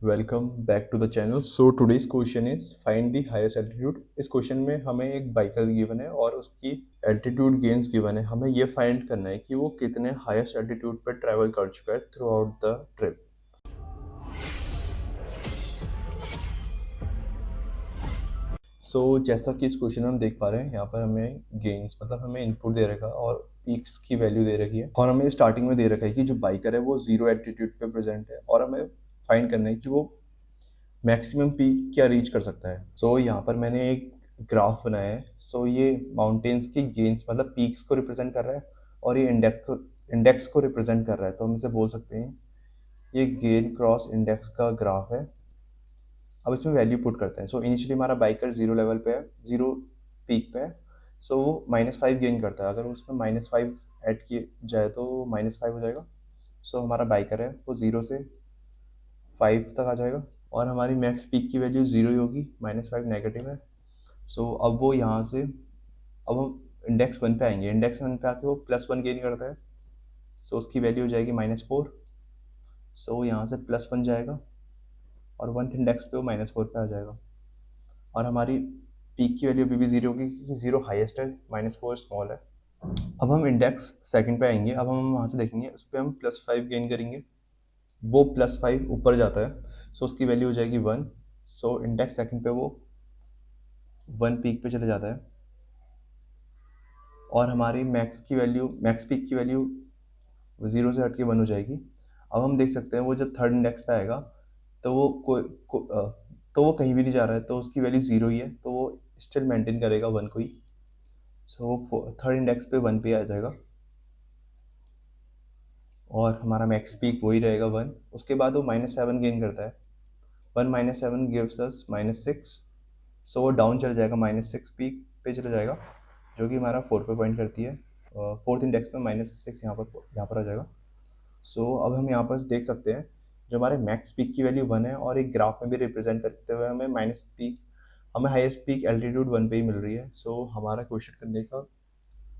Welcome back to the channel. So today's question is find the highest altitude. इस question में हमें एक biker given है और उसकी एल्टीट्यूड गेन्स गिवन है। हमें ये फाइंड करना है कि वो कितने हाईएस्ट एल्टीट्यूड पर ट्रैवल कर चुका है थ्रू आउट द ट्रिप। जैसा कि इस क्वेश्चन में हम देख पा रहे हैं, यहाँ पर हमें गेन्स मतलब हमें इनपुट दे रखा है और पीक्स की वैल्यू दे रखी है और हमें स्टार्टिंग में दे रखा है कि जो बाइकर है वो जीरो एल्टीट्यूड पे प्रेजेंट है और हमें फाइंड करना है कि वो मैक्सिमम पीक क्या रीच कर सकता है। यहाँ पर मैंने एक ग्राफ बनाया है। ये माउंटेन्स की गेन्स मतलब पीक्स को रिप्रेजेंट कर रहा है और ये इंडेक्स को रिप्रेजेंट कर रहा है। तो हम इसे बोल सकते हैं ये गेन क्रॉस इंडेक्स का ग्राफ है। अब इसमें वैल्यू पुट करते हैं। इनिशियली हमारा बाइकर जीरो लेवल पे है, जीरो पीक पे है। वो -5 गेन करता है। अगर उसमें -5 ऐड किए जाए तो -5 हो जाएगा। हमारा बाइकर है वो 0 से 5 तक आ जाएगा और हमारी मैक्स पीक की वैल्यू 0 ही होगी, -5 नेगेटिव है। अब वो यहाँ से अब हम इंडेक्स 1 पे आएंगे। इंडेक्स 1 पे आके वो +1 गेन करता है। उसकी वैल्यू हो जाएगी -4। वो यहाँ से +1 जाएगा और 1th इंडेक्स पे वो -4 पे आ जाएगा और हमारी पीक की वैल्यू अभी भी 0 होगी क्योंकि 0 हाईएस्ट है, -4 स्मॉल है। अब हम इंडेक्स सेकंड पे आएंगे। अब हम वहाँ से देखेंगे, उस पर हम +5 गेन करेंगे। वो +5 ऊपर जाता है। उसकी वैल्यू हो जाएगी 1। इंडेक्स सेकंड पे वो 1 पीक पे चले जाता है और हमारी मैक्स पीक की वैल्यू 0 से हट के 1 हो जाएगी। अब हम देख सकते हैं वो जब थर्ड इंडेक्स पे आएगा तो वो कहीं भी नहीं जा रहा है, तो उसकी वैल्यू 0 ही है, तो वो स्टिल मेंटेन करेगा 1 को ही। थर्ड इंडेक्स पे 1 पे आ जाएगा और हमारा मैक्स पीक वही रहेगा 1। उसके बाद वो -7 गेन करता है। 1 - 7 गिव्स अस -6। वो डाउन चल जाएगा, -6 पीक पे चला जाएगा, जो कि हमारा 4 पे पॉइंट करती है। फोर्थ इंडेक्स में -6 यहाँ पर आ जाएगा। अब हम यहाँ पर देख सकते हैं जो हमारे मैक्स पीक की वैल्यू 1 है और एक ग्राफ में भी रिप्रेजेंट करते हुए हमें हाईएस्ट पीक एल्टीट्यूड 1 पे ही मिल रही है। हमारा क्वेश्चन करने का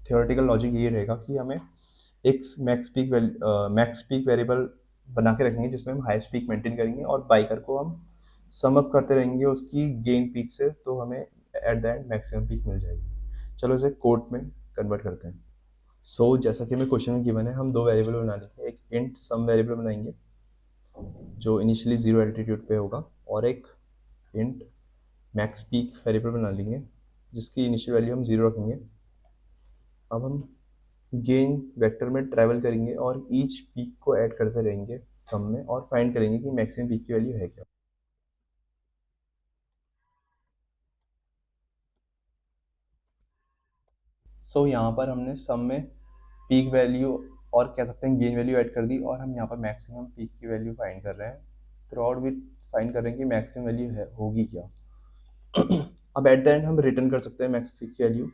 थियोरेटिकल लॉजिक ये रहेगा कि हमें एक मैक्स पीक वेरिएबल बना के रखेंगे जिसमें हम हाईएस्ट पीक मेंटेन करेंगे और बाइकर को हम सम अप करते रहेंगे उसकी गेन पीक से, तो हमें at the end maximum peak मिल जाएगी। चलो इसे कोड में कन्वर्ट करते हैं। जैसा कि हमें क्वेश्चन में गिवन है, हम दो वेरिएबल बना लेंगे। एक इंट सम वेरिएबल बनाएंगे जो इनिशियली 0 एल्टीट्यूड पे होगा और एक इंट मैक्स पीक वेरिएबल बना लेंगे जिसकी इनिशियल वैल्यू हम 0 रखेंगे। अब हम गेन वेक्टर में ट्रैवल करेंगे और ईच पीक को ऐड करते रहेंगे सम में और फाइंड करेंगे कि मैक्सिमम पीक की वैल्यू है क्या। यहाँ पर हमने सम में पीक वैल्यू और कह सकते हैं गेन वैल्यू ऐड कर दी और हम यहाँ पर मैक्सिमम पीक की वैल्यू फाइंड कर रहे हैं। थ्रू आउट भी फाइंड कर रहे हैं कि मैक्सिमम वैल्यू है होगी क्या। अब एट द एंड हम रिटर्न कर सकते हैं मैक्स पीक की वैल्यू।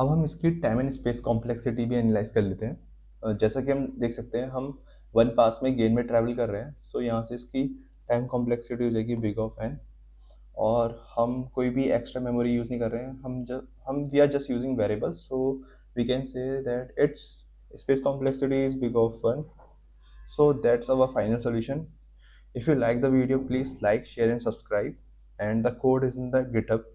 अब हम इसकी टाइम एंड स्पेस कॉम्प्लेक्सिटी भी एनालाइज कर लेते हैं। जैसा कि हम देख सकते हैं, हम 1 पास में गेन में ट्रैवल कर रहे हैं। यहाँ से इसकी टाइम कॉम्प्लेक्सिटी हो जाएगी बिग ऑफ एन और हम कोई भी एक्स्ट्रा मेमोरी यूज़ नहीं कर रहे हैं। हम we are just using variables, so we can say that it's space complexity is big of 1। That's our final solution. If you like the video, please like, share and subscribe, and the code is in the GitHub